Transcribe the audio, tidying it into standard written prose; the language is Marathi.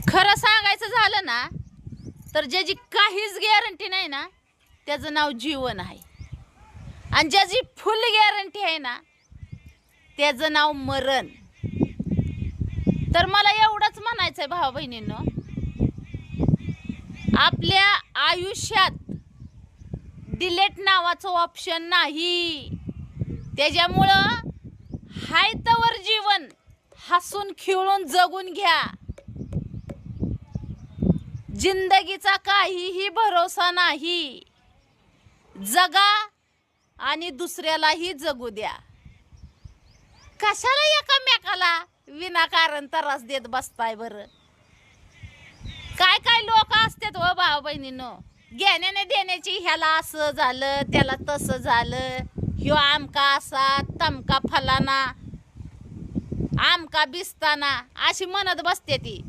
खरं सांगायचं झालं ना तर ज्याची काहीच गॅरंटी नाही ना त्याचं नाव जीवन आहे, आणि ज्याची फुल गॅरंटी आहे ना त्याचं नाव मरण. तर मला एवढंच म्हणायचं आहे भावा बहिणींनो, आपल्या आयुष्यात डिलेट नावाचं ऑप्शन नाही. त्याच्यामुळं हाय तवर जीवन हसून खिळून जगून घ्या. जिंदगीचा काहीही भरोसा नाही. जगा आणि दुसऱ्यालाही जगू द्या. कशाला एकामेकाला विनाकारण त्रास देत बसताय बरं? काय काय लोक असतात व भाऊ बहिणींनो, घेण्याने देण्याची, ह्याला असं झालं त्याला तसं झालं, ह्यो आमका असा तमका फलाना आमका बिस्ताना अशी म्हणत बसते ती.